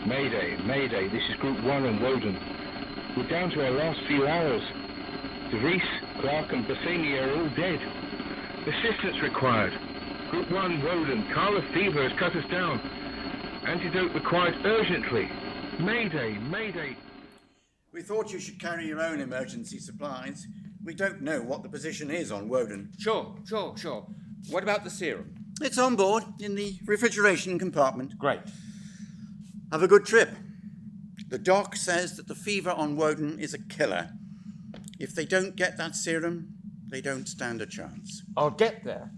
Mayday, Mayday, this is Group 1 on Woden. We're down to our last few hours. De Vries, Clark and Bassini are all dead. Assistance required. Group 1, Woden, Carla fever has cut us down. Antidote required urgently. Mayday, Mayday. We thought you should carry your own emergency supplies. We don't know what the position is on Woden. Sure. What about the serum? It's on board in the refrigeration compartment. Great. Have a good trip. The doc says that the fever on Woden is a killer. If they don't get that serum, they don't stand a chance. I'll get there.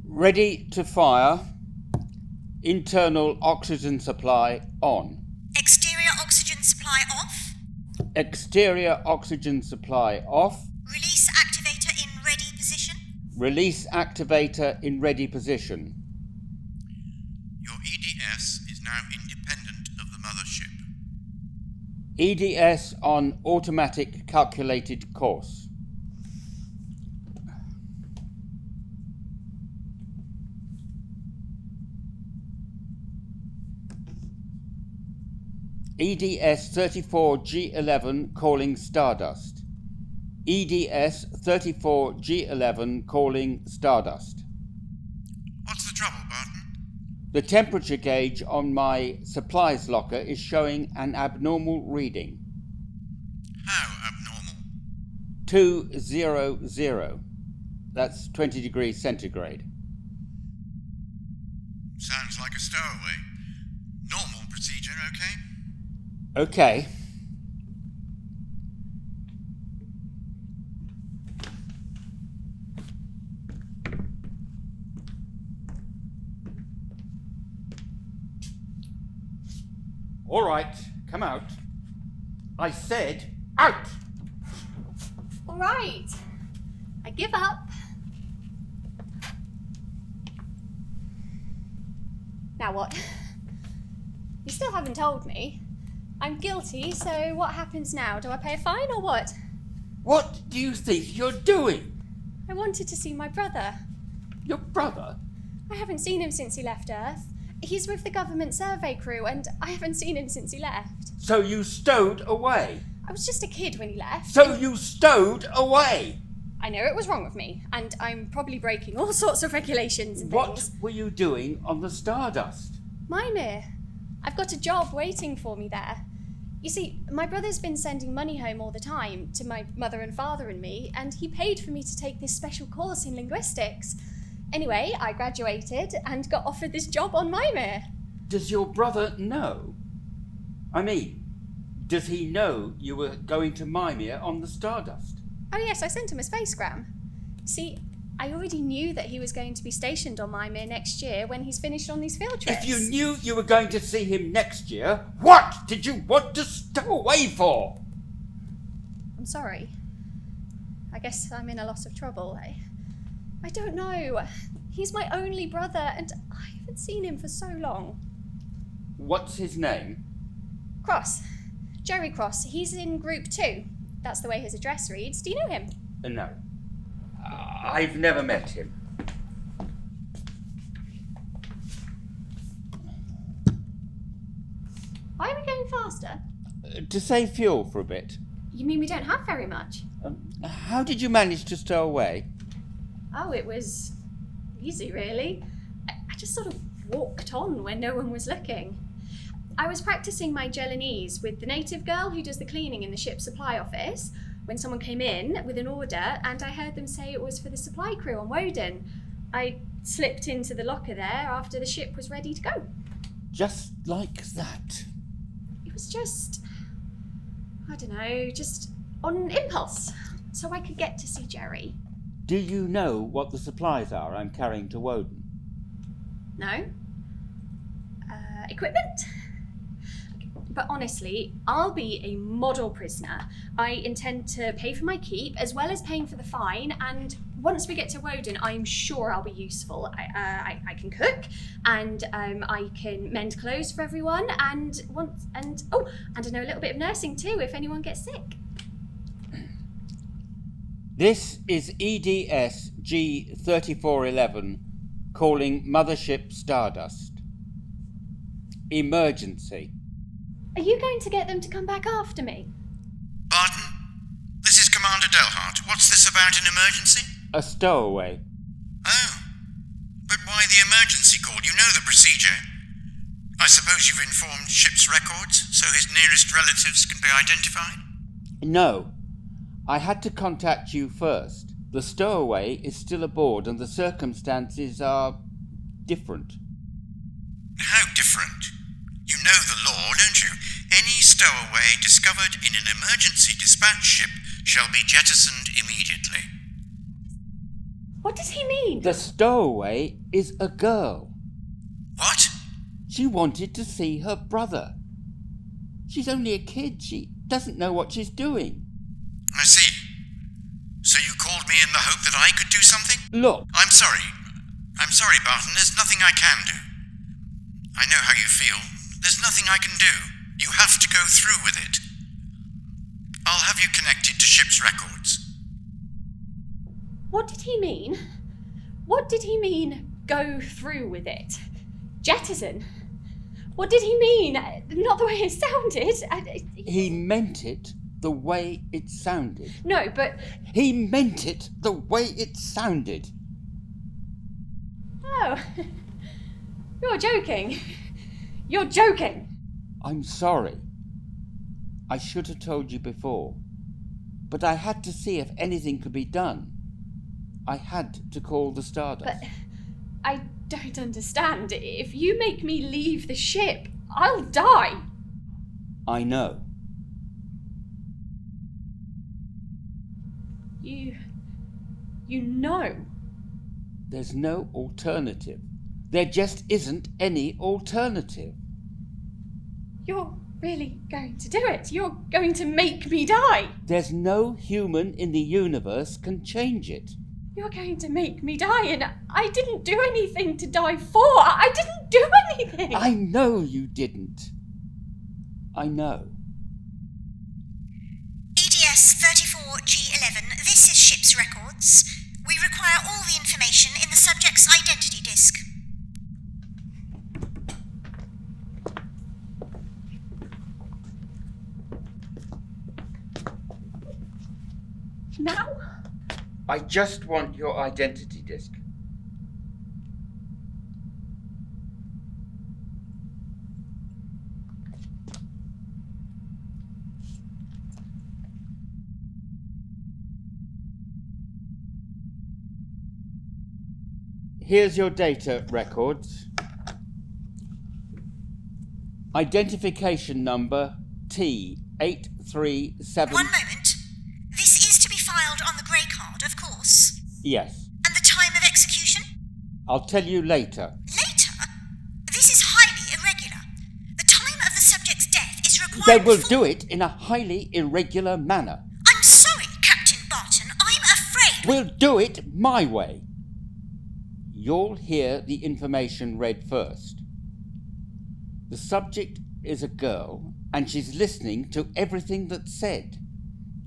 Ready to fire. Internal oxygen supply on. Exterior oxygen supply off. Exterior oxygen supply off. Release activator in ready position. Release activator in ready position. Your EDS is now independent of the mothership. EDS on automatic calculated course. EDS 34G11 calling Stardust. EDS 34G11 calling Stardust. What's the trouble, Barton? The temperature gauge on my supplies locker is showing an abnormal reading. How abnormal? 200. That's 20 degrees centigrade. Sounds like a stowaway. Normal procedure, okay? Okay. All right, come out. I said out! All right. I give up. Now what? You still haven't told me. I'm guilty, so what happens now? Do I pay a fine or what? What do you think you're doing? I wanted to see my brother. Your brother? I haven't seen him since he left Earth. He's with the government survey crew, and I haven't seen him since he left. So you stowed away? I was just a kid when he left. So you stowed away? I know it was wrong of me, and I'm probably breaking all sorts of regulations and What things. were you doing on the Stardust? Mimir. I've got a job waiting for me there. You see, my brother's been sending money home all the time to my mother and father and me, and he paid for me to take this special course in linguistics. Anyway, I graduated and got offered this job on Mimir. Does your brother know? I mean, does he know you were going to Mimir on the Stardust? Oh yes, I sent him a spacegram. See, I already knew that he was going to be stationed on Mimir next year when he's finished on these field trips. If you knew you were going to see him next year, what did you want to stow away for? I'm sorry. I guess I'm in a lot of trouble. I don't know. He's my only brother, and I haven't seen him for so long. What's his name? Cross. Jerry Cross. He's in Group 2. That's the way his address reads. Do you know him? No. I've never met him. Why are we going faster? To save fuel for a bit. You mean we don't have very much? How did you manage to stow away? Oh, it was easy, really. I just sort of walked on when no one was looking. I was practicing my Gelanese with the native girl who does the cleaning in the ship's supply office when someone came in with an order, and I heard them say it was for the supply crew on Woden. I slipped into the locker there after the ship was ready to go. Just like that? It was just, I don't know, just on impulse, so I could get to see Jerry. Do you know what the supplies are I'm carrying to Woden? No? Equipment? But honestly, I'll be a model prisoner. I intend to pay for my keep as well as paying for the fine, and once we get to Woden, I'm sure I'll be useful. I can cook, and I can mend clothes for everyone, and I know a little bit of nursing too if anyone gets sick. This is EDS G3411 calling Mothership Stardust. Emergency. Are you going to get them to come back after me? Barton, this is Commander Delhart. What's this about an emergency? A stowaway. Oh, but why the emergency call? You know the procedure. I suppose you've informed ship's records so his nearest relatives can be identified? No, I had to contact you first. The stowaway is still aboard and the circumstances are different. How different? You know the law, don't you? Any stowaway discovered in an emergency dispatch ship shall be jettisoned immediately. What does he mean? The stowaway is a girl. What? She wanted to see her brother. She's only a kid. She doesn't know what she's doing. I see. So you called me in the hope that I could do something? Look, I'm sorry, Barton. There's nothing I can do. I know how you feel. There's nothing I can do. You have to go through with it. I'll have you connected to ship's records. What did he mean? What did he mean, go through with it? Jettison? What did he mean? Not the way it sounded. he meant it the way it sounded. No, but... He meant it the way it sounded. Oh. You're joking. You're joking. I'm sorry. I should have told you before. But I had to see if anything could be done. I had to call the Stardust. But I don't understand. If you make me leave the ship, I'll die. I know. You know. There's no alternative. There just isn't any alternative. You're really going to do it. You're going to make me die. There's no human in the universe can change it. You're going to make me die, and I didn't do anything to die for. I didn't do anything. I know you didn't. I know. EDS 34G11, this is ship's records. We require all the information in the subject's identity disc. Now? I just want your identity disc. Here's your data records. Identification number T837... One moment. This is to be filed on the grey card, of course. Yes. And the time of execution? I'll tell you later. Later? This is highly irregular. The time of the subject's death is required. They will do it in a highly irregular manner. I'm sorry, Captain Barton. I'm afraid. We'll do it my way. You'll hear the information read first. The subject is a girl, and she's listening to everything that's said.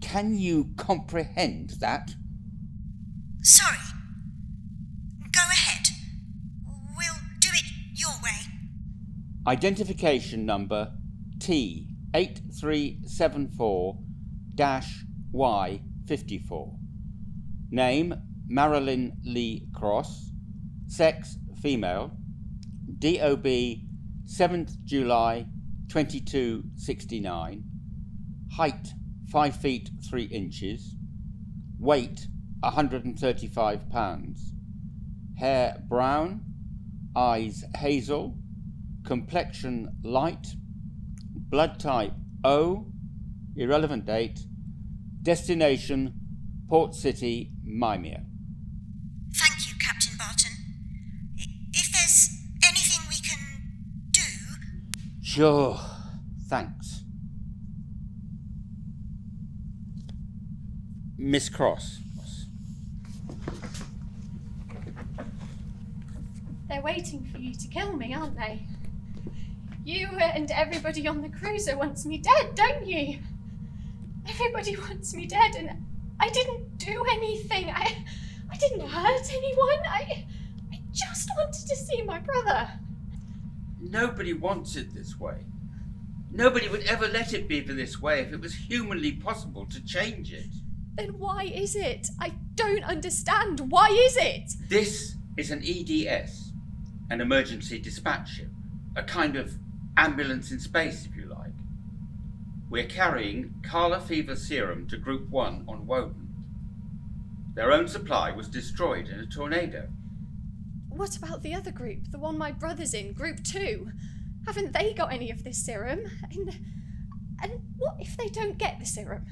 Can you comprehend that? Sorry. Go ahead. We'll do it your way. Identification number T8374-Y54. Name Marilyn Lee Cross. Sex female. DOB 7th July 2269. Height 5 feet 3 inches. Weight 135 pounds. Hair brown. Eyes hazel. Complexion light. Blood type O. Irrelevant date. Destination Port City, Mimir. Thank you, Captain Barton. If there's anything we can do... Sure. Thanks. Miss Cross. They're waiting for you to kill me, aren't they? You and everybody on the cruiser wants me dead, don't you? Everybody wants me dead, and I didn't do anything. I didn't hurt anyone. I just wanted to see my brother. Nobody wants it this way. Nobody would ever let it be this way if it was humanly possible to change it. Then why is it? I don't understand. Why is it? This is an EDS, an emergency dispatch ship, a kind of ambulance in space, if you like. We're carrying Kala fever serum to Group 1 on Woden. Their own supply was destroyed in a tornado. What about the other group, the one my brother's in, Group 2? Haven't they got any of this serum? And what if they don't get the serum?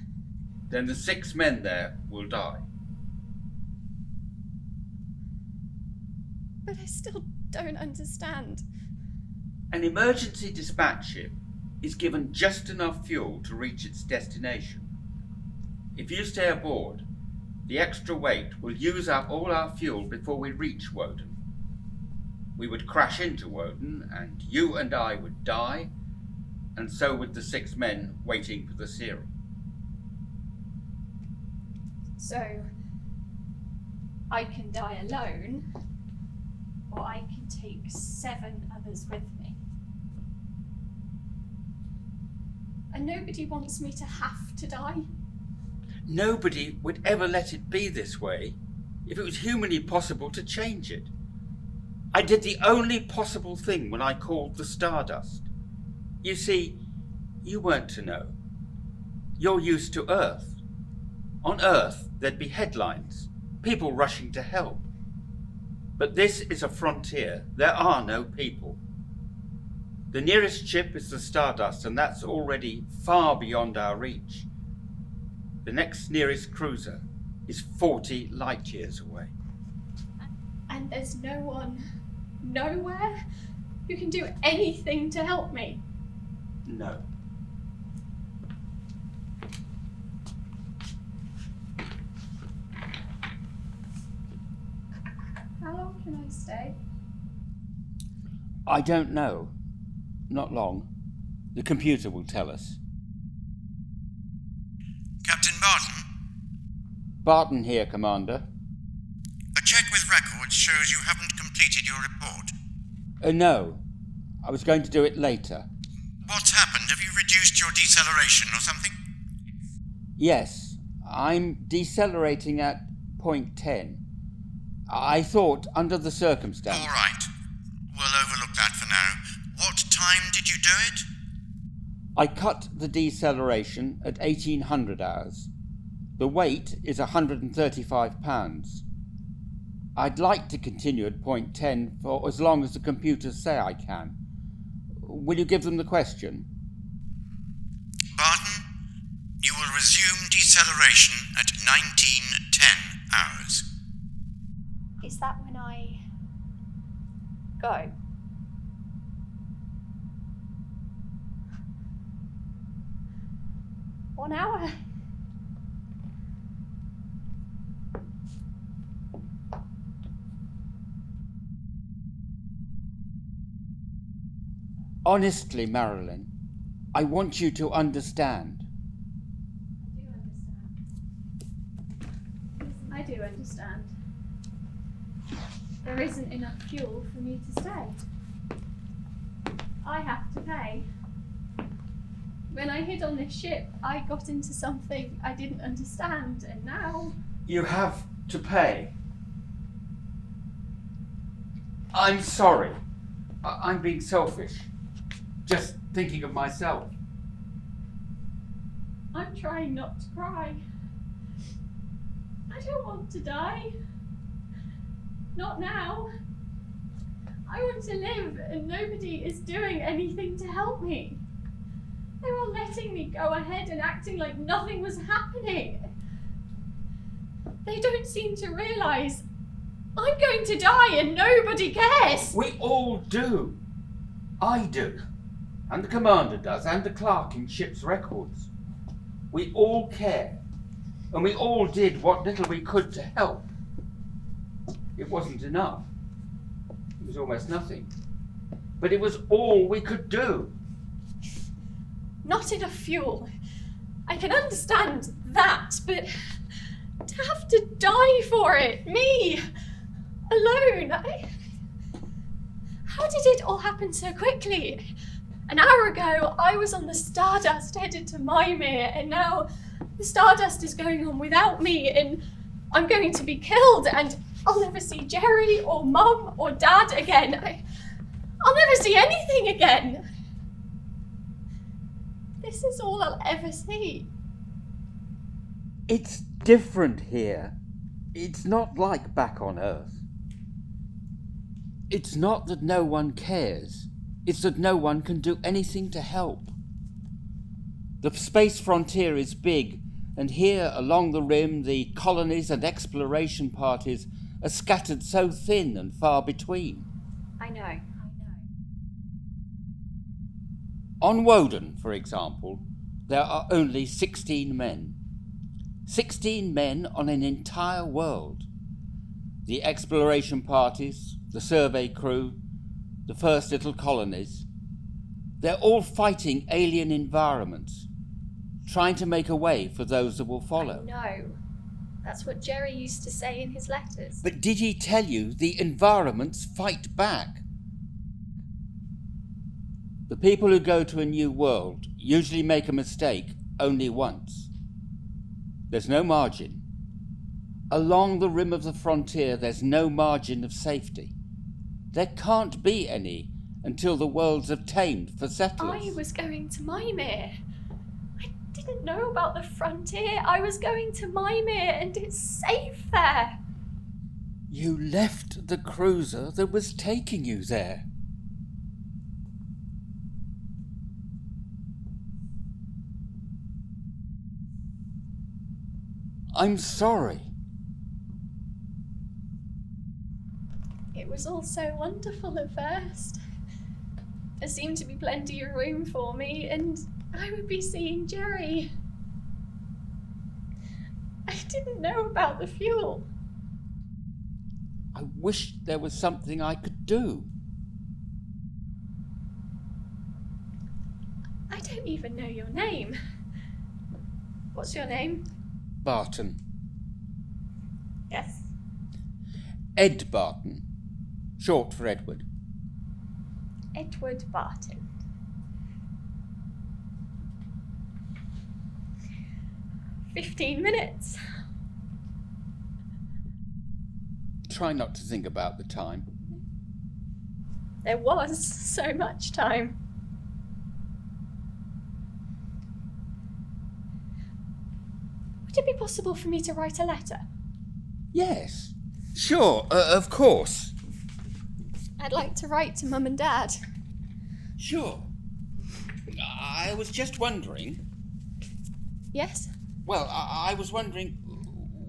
Then the 6 men there will die. But I still don't understand. An emergency dispatch ship is given just enough fuel to reach its destination. If you stay aboard, the extra weight will use up all our fuel before we reach Woden. We would crash into Woden, and you and I would die, and so would the 6 men waiting for the serum. So, I can die alone, or I can take 7 others with me. And nobody wants me to have to die. Nobody would ever let it be this way if it was humanly possible to change it. I did the only possible thing when I called the Stardust. You see, you weren't to know. You're used to Earth. On Earth, there'd be headlines, people rushing to help. But this is a frontier. There are no people. The nearest ship is the Stardust, and that's already far beyond our reach. The next nearest cruiser is 40 light years away. And there's no one, nowhere, who can do anything to help me? No. How long can I stay? I don't know. Not long. The computer will tell us. Captain Barton? Barton here, Commander. A check with records shows you haven't completed your report. No. I was going to do it later. What's happened? Have you reduced your deceleration or something? Yes. I'm decelerating at 0.10. I thought, under the circumstance... All right. We'll overlook that for now. What time did you do it? I cut the deceleration at 1800 hours. The weight is 135 pounds. I'd like to continue at 0.10 for as long as the computers say I can. Will you give them the question? Barton, you will resume deceleration at 1910 hours. Is that when I go? One hour? Honestly, Marilyn, I want you to understand. I do understand. There isn't enough fuel for me to stay. I have to pay. When I hid on this ship, I got into something I didn't understand, and now... You have to pay. I'm sorry. I'm being selfish. Just thinking of myself. I'm trying not to cry. I don't want to die. Not now. I want to live, and nobody is doing anything to help me. They're all letting me go ahead and acting like nothing was happening. They don't seem to realise I'm going to die and nobody cares. We all do. I do. And the commander does, and the clerk in ship's records. We all care, and we all did what little we could to help. It wasn't enough. It was almost nothing. But it was all we could do. Not enough fuel. I can understand that, but to have to die for it, me, alone, how did it all happen so quickly? An hour ago, I was on the Stardust headed to Mymir, and now the Stardust is going on without me, and I'm going to be killed, and I'll never see Jerry or Mum or Dad again. I'll never see anything again. This is all I'll ever see. It's different here. It's not like back on Earth. It's not that no one cares. It's that no one can do anything to help. The space frontier is big, and here along the rim the colonies and exploration parties are scattered so thin and far between. I know. On Woden, for example, there are only 16 men. 16 men on an entire world. The exploration parties, the survey crew, the first little colonies. They're all fighting alien environments, trying to make a way for those that will follow. No, that's what Jerry used to say in his letters. But did he tell you the environments fight back? The people who go to a new world usually make a mistake only once. There's no margin. Along the rim of the frontier, there's no margin of safety. There can't be any until the worlds have tamed for settlers. I was going to Mymir. I didn't know about the frontier. I was going to Mymir, and it's safe there. You left the cruiser that was taking you there. I'm sorry. It was all so wonderful at first. There seemed to be plenty of room for me, and I would be seeing Jerry. I didn't know about the fuel. I wish there was something I could do. I don't even know your name. What's your name? Barton. Yes. Ed Barton. Short for Edward. Edward Barton. "15 minutes. Try not to think about the time. There was so much time. Would it be possible for me to write a letter? Yes, sure, of course. I'd like to write to Mum and Dad. Sure. I was just wondering. Yes? Well, I was wondering,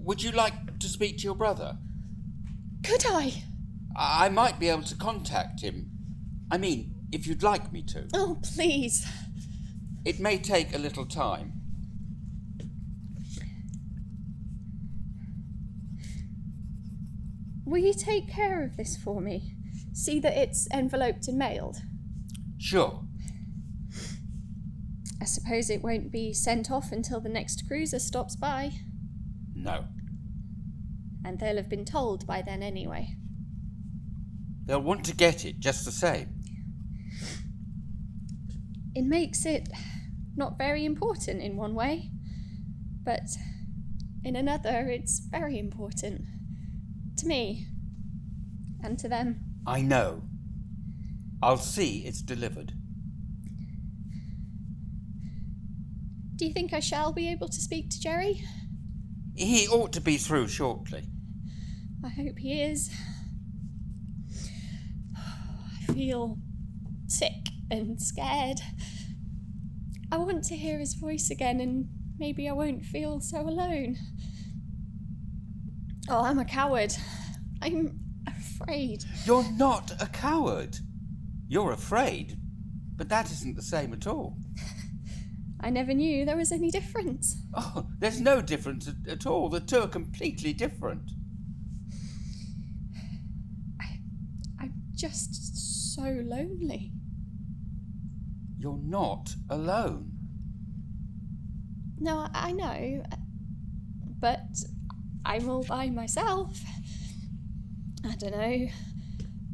would you like to speak to your brother? Could I? I might be able to contact him. I mean, if you'd like me to. Oh, please. It may take a little time. Will you take care of this for me? See that it's enveloped and mailed? Sure. I suppose it won't be sent off until the next cruiser stops by. No. And they'll have been told by then anyway. They'll want to get it just the same. It makes it not very important in one way, but in another it's very important. To me. And to them. I know. I'll see it's delivered. Do you think I shall be able to speak to Jerry? He ought to be through shortly. I hope he is. I feel sick and scared. I want to hear his voice again, and maybe I won't feel so alone. Oh, I'm a coward. I'm afraid. You're not a coward. You're afraid. But that isn't the same at all. I never knew there was any difference. Oh, there's no difference at all. The two are completely different. I'm just so lonely. You're not alone. No, I know. But I'm all by myself. I don't know.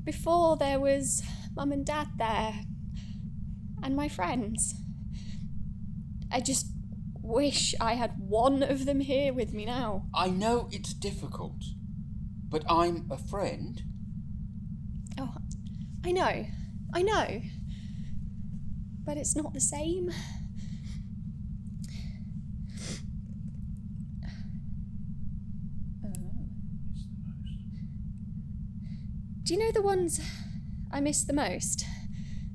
Before there was Mum and Dad there. And my friends. I just wish I had one of them here with me now. I know it's difficult, but I'm a friend. Oh, I know. But it's not the same. Do you know the ones I miss the most?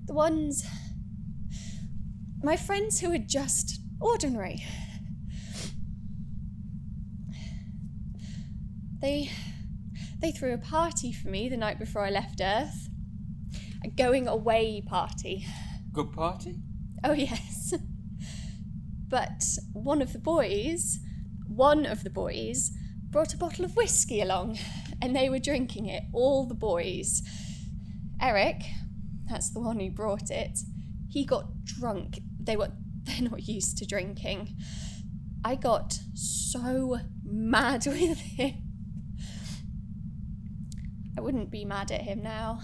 The ones... my friends who are just ordinary. They threw a party for me the night before I left Earth. A going away party. Good party? Oh yes. But one of the boys brought a bottle of whiskey along, and they were drinking it, all the boys. Eric, that's the one who brought it, he got drunk. They're not used to drinking. I got so mad with him. I wouldn't be mad at him now.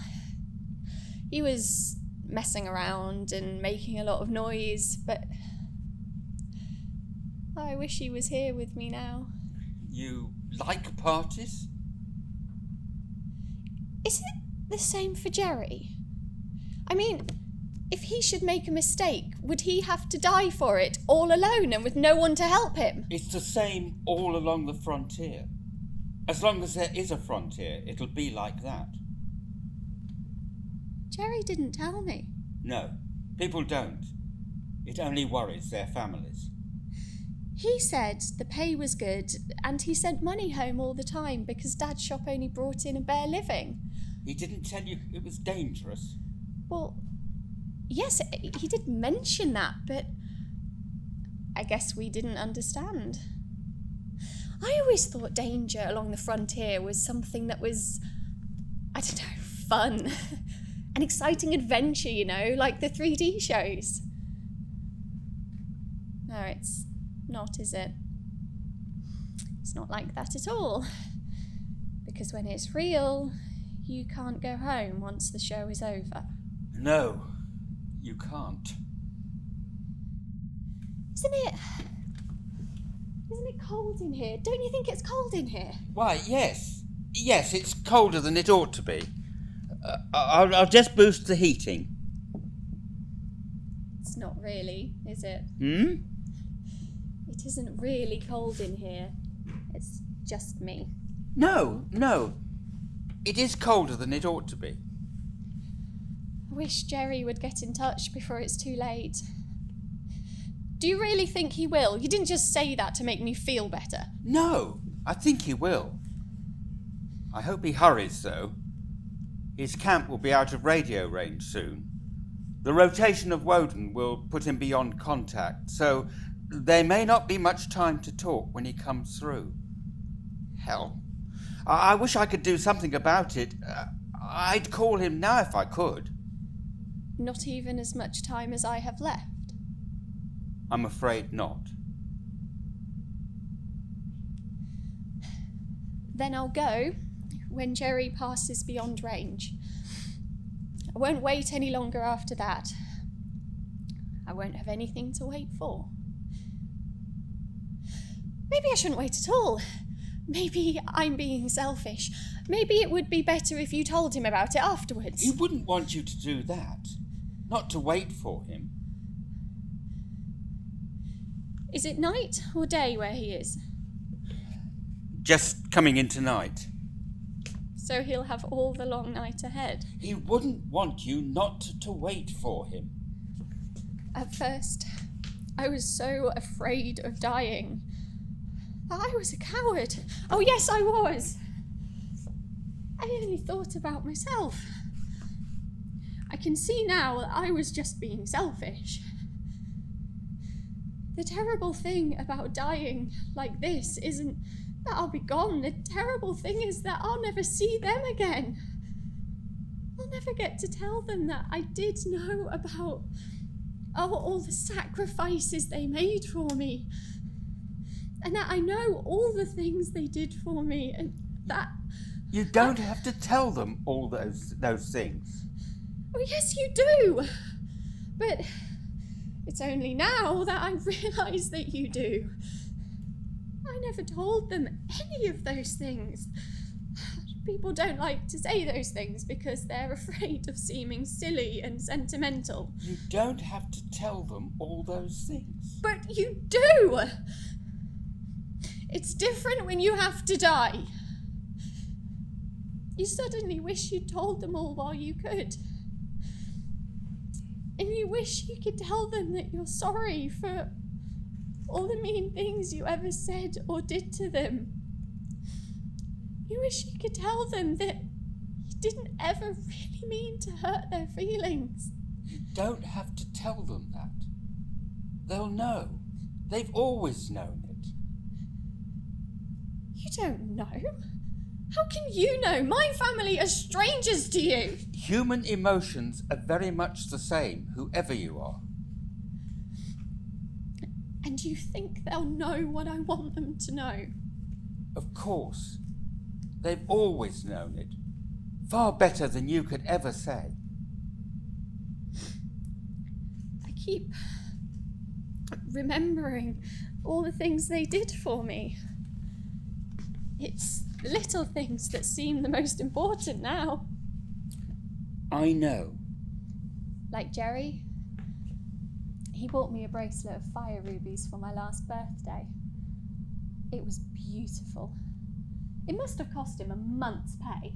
He was messing around and making a lot of noise, but I wish he was here with me now. You like parties? Is it the same for Jerry? I mean, if he should make a mistake, would he have to die for it all alone and with no one to help him? It's the same all along the frontier. As long as there is a frontier, it'll be like that. Jerry didn't tell me. No, people don't. It only worries their families. He said the pay was good and he sent money home all the time because Dad's shop only brought in a bare living. He didn't tell you it was dangerous? Well, yes, he did mention that, but I guess we didn't understand. I always thought danger along the frontier was something that was, I don't know, fun. An exciting adventure, you know, like the 3D shows. No, it's not, is it? It's not like that at all. Because when it's real, you can't go home once the show is over. No, you can't. Isn't it cold in here? Don't you think it's cold in here? Why, yes. Yes, it's colder than it ought to be. I'll just boost the heating. It's not really, is it? Hmm? It isn't really cold in here. It's just me. No. It is colder than it ought to be. I wish Jerry would get in touch before it's too late. Do you really think he will? You didn't just say that to make me feel better. No, I think he will. I hope he hurries, though. His camp will be out of radio range soon. The rotation of Woden will put him beyond contact, so there may not be much time to talk when he comes through. Hell, I wish I could do something about it. I'd call him now if I could. Not even as much time as I have left. I'm afraid not. Then I'll go when Jerry passes beyond range. I won't wait any longer after that. I won't have anything to wait for. Maybe I shouldn't wait at all. Maybe I'm being selfish. Maybe it would be better if you told him about it afterwards. He wouldn't want you to do that. Not to wait for him. Is it night or day where he is? Just coming in tonight. So he'll have all the long night ahead. He wouldn't want you not to wait for him. At first, I was so afraid of dying. I was a coward. Oh yes, I was. I only thought about myself. I can see now that I was just being selfish. The terrible thing about dying like this isn't that I'll be gone. The terrible thing is that I'll never see them again. I'll never get to tell them that I did know about all the sacrifices they made for me. And that I know all the things they did for me, and that... You don't have to tell them all those things. Oh, yes, you do. But it's only now that I realise that you do. I never told them any of those things. People don't like to say those things because they're afraid of seeming silly and sentimental. You don't have to tell them all those things. But you do! It's different when you have to die. You suddenly wish you'd told them all while you could. And you wish you could tell them that you're sorry for all the mean things you ever said or did to them. You wish you could tell them that you didn't ever really mean to hurt their feelings. You don't have to tell them that. They'll know. They've always known it. You don't know? How can you know? My family are strangers to you. Human emotions are very much the same, whoever you are. And you think they'll know what I want them to know? Of course. They've always known it. Far better than you could ever say. I keep remembering all the things they did for me. It's the little things that seem the most important now. I know. Like Jerry. He bought me a bracelet of fire rubies for my last birthday. It was beautiful. It must have cost him a month's pay.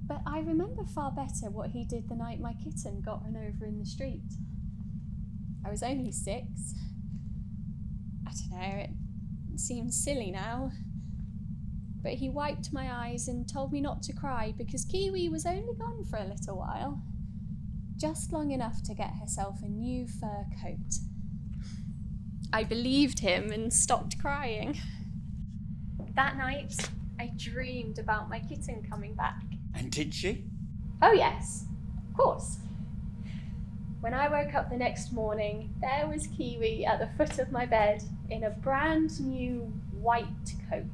But I remember far better what he did the night my kitten got run over in the street. I was only 6. I don't know, it seems silly now. But he wiped my eyes and told me not to cry because Kiwi was only gone for a little while. Just long enough to get herself a new fur coat. I believed him and stopped crying. That night, I dreamed about my kitten coming back. And did she? Oh yes, of course. When I woke up the next morning, there was Kiwi at the foot of my bed in a brand new white coat.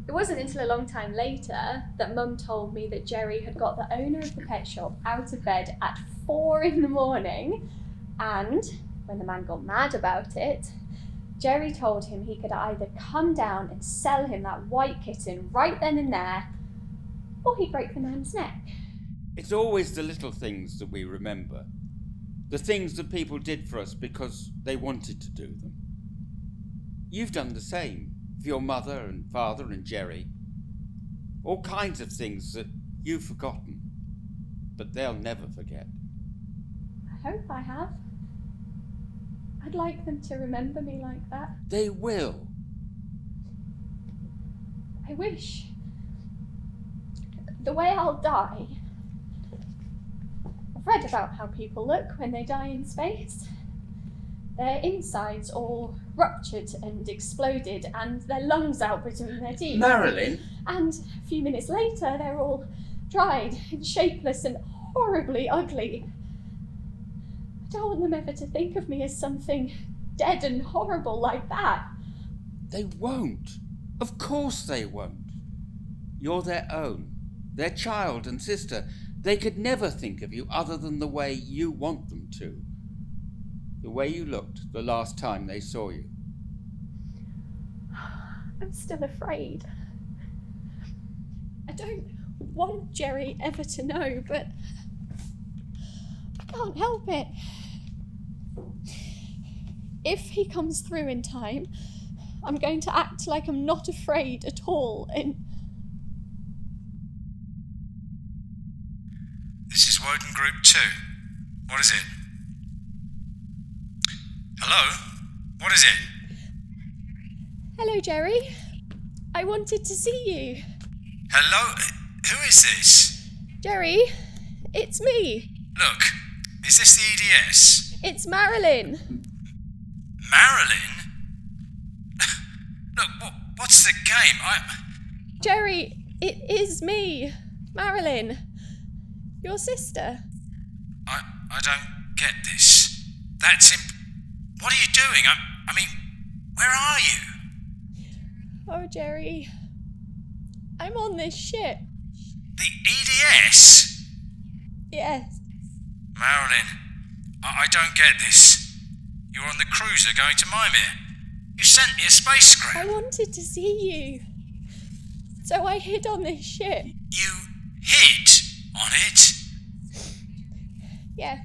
It wasn't until a long time later that Mum told me that Jerry had got the owner of the pet shop out of bed at 4 a.m, and when the man got mad about it, Jerry told him he could either come down and sell him that white kitten right then and there, or he'd break the man's neck. It's always the little things that we remember. The things that people did for us because they wanted to do them. You've done the same for your mother and father and Jerry. All kinds of things that you've forgotten, but they'll never forget. I hope I have. I'd like them to remember me like that. They will. I wish. The way I'll die. I've read about how people look when they die in space. Their insides all ruptured and exploded and their lungs out between their teeth. Marilyn? And a few minutes later, they're all dried and shapeless and horribly ugly. I don't want them ever to think of me as something dead and horrible like that. They won't. Of course they won't. You're their own, their child and sister. They could never think of you other than the way you want them to. The way you looked the last time they saw you. I'm still afraid. I don't want Jerry ever to know, but I can't help it. If he comes through in time, I'm going to act like I'm not afraid at all and... This is Woden Group 2. What is it? Hello? What is it? Hello, Jerry. I wanted to see you. Hello? Who is this? Jerry, it's me. Look, is this the EDS? It's Marilyn. Marilyn? Look, what's the game? Jerry, it is me, Marilyn. Your sister. I don't get this. That's what are you doing? I mean, where are you? Oh, Jerry. I'm on this ship. The EDS? Yes. Marilyn, I don't get this. You're on the cruiser going to Mimir. You sent me a spacecraft. I wanted to see you. So I hid on this ship. You hid on it? Yes.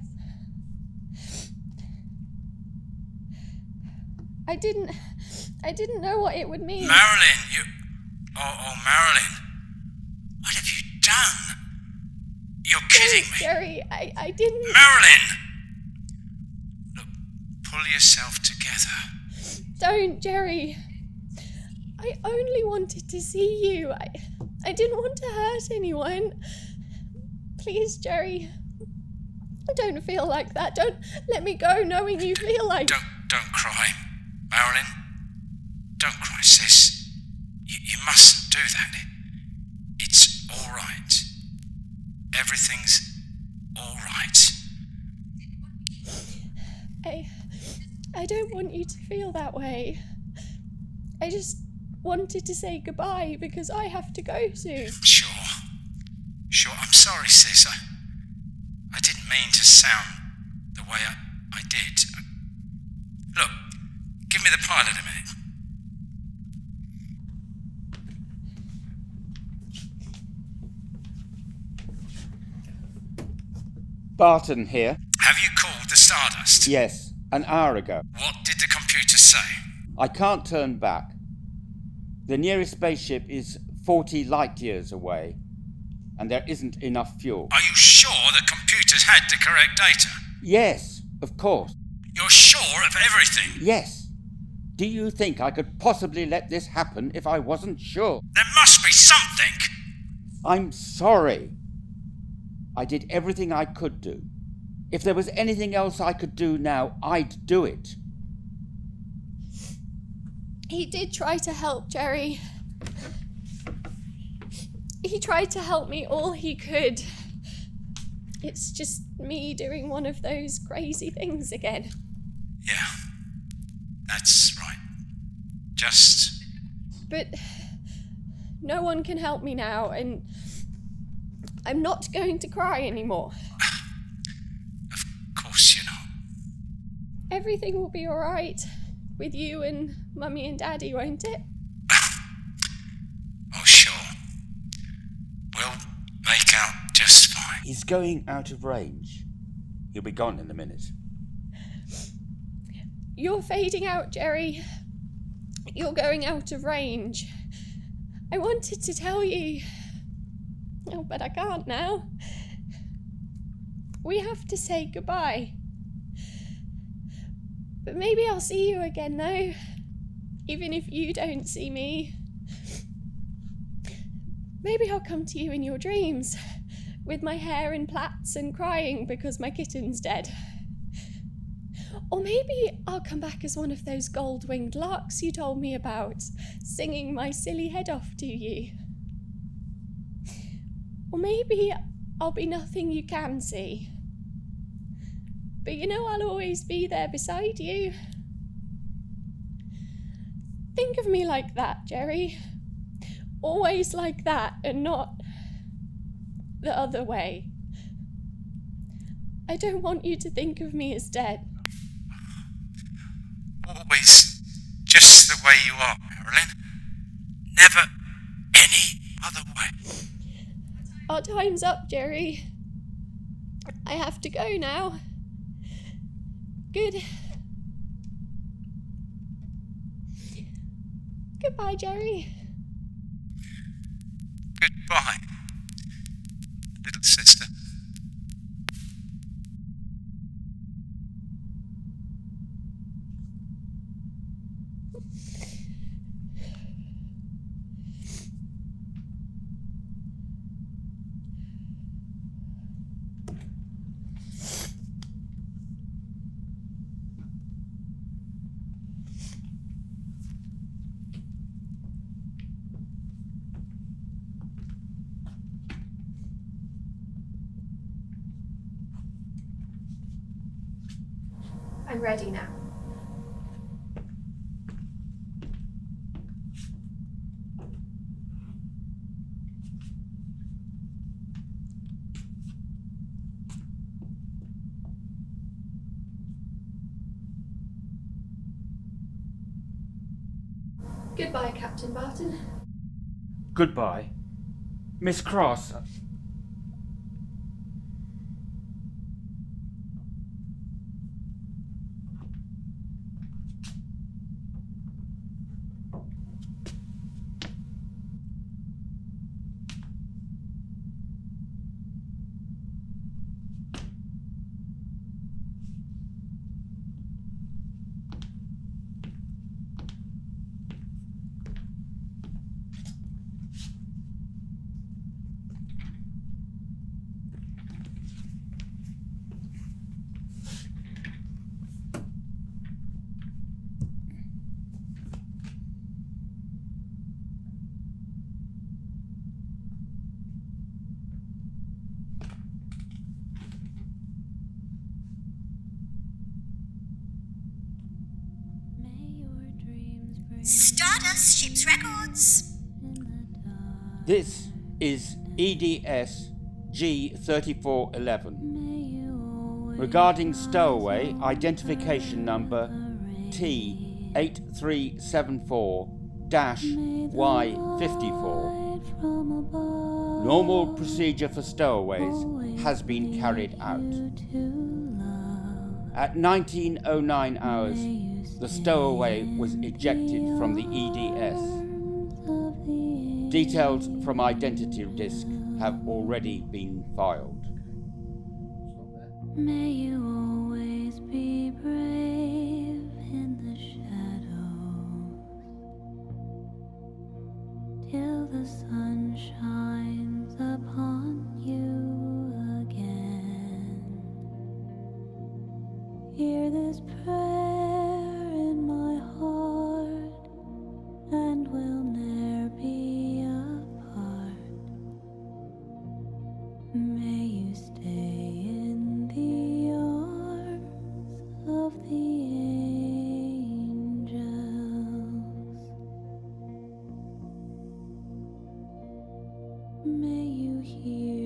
I didn't know what it would mean. Marilyn, you... Oh, Marilyn. What have you done? You're kidding me. Jerry, I didn't... Marilyn! Look, pull yourself together. Don't, Jerry. I only wanted to see you. I didn't want to hurt anyone. Please, Jerry. Don't feel like that. Don't let me go knowing you feel like... Don't cry. Marilyn, don't cry, sis. You mustn't do that. It's all right. Everything's all right. I don't want you to feel that way. I just wanted to say goodbye because I have to go soon. Sure. I'm sorry, sis. I didn't mean to sound the way I did. Look, give me the pilot a minute. Barton here. Have you called the Stardust? Yes, an hour ago. What did the computer say? I can't turn back. The nearest spaceship is 40 light years away, and there isn't enough fuel. Are you sure the computers had the correct data? Yes, of course. You're sure of everything? Yes. Do you think I could possibly let this happen if I wasn't sure? There must be something! I'm sorry. I did everything I could do. If there was anything else I could do now, I'd do it. He did try to help, Jerry. He tried to help me all he could. It's just me doing one of those crazy things again. Yeah, that's right. Just... But no one can help me now, and I'm not going to cry anymore. Of course you're not. Everything will be all right with you and Mummy and Daddy, won't it? Oh, sure. We'll make out just fine. He's going out of range. He'll be gone in a minute. You're fading out, Jerry. You're going out of range. I wanted to tell you. Oh, but I can't now. We have to say goodbye. But maybe I'll see you again, though. Even if you don't see me. Maybe I'll come to you in your dreams, with my hair in plaits and crying because my kitten's dead. Or maybe I'll come back as one of those gold-winged larks you told me about, singing my silly head off to you. Or maybe I'll be nothing you can see. But you know I'll always be there beside you. Think of me like that, Jerry. Always like that and not the other way. I don't want you to think of me as dead. Always just the way you are, Marilyn. Never any other way. Our time's up, Jerry. I have to go now. Goodbye, Jerry. Goodbye, little sister. I'm ready now. Goodbye, Captain Barton. Goodbye. Miss Cross. Stardust Ships Records. This is EDS G3411. Regarding stowaway identification number T8374-Y54. Normal procedure for stowaways has been carried out. At 1909 hours, the stowaway was ejected from the EDS. Details from identity disc have already been filed. May you always be brave in the shadows till the sun shines upon you again. Hear this prayer in my heart, and we'll ne'er be apart. May you stay in the arms of the angels. May you hear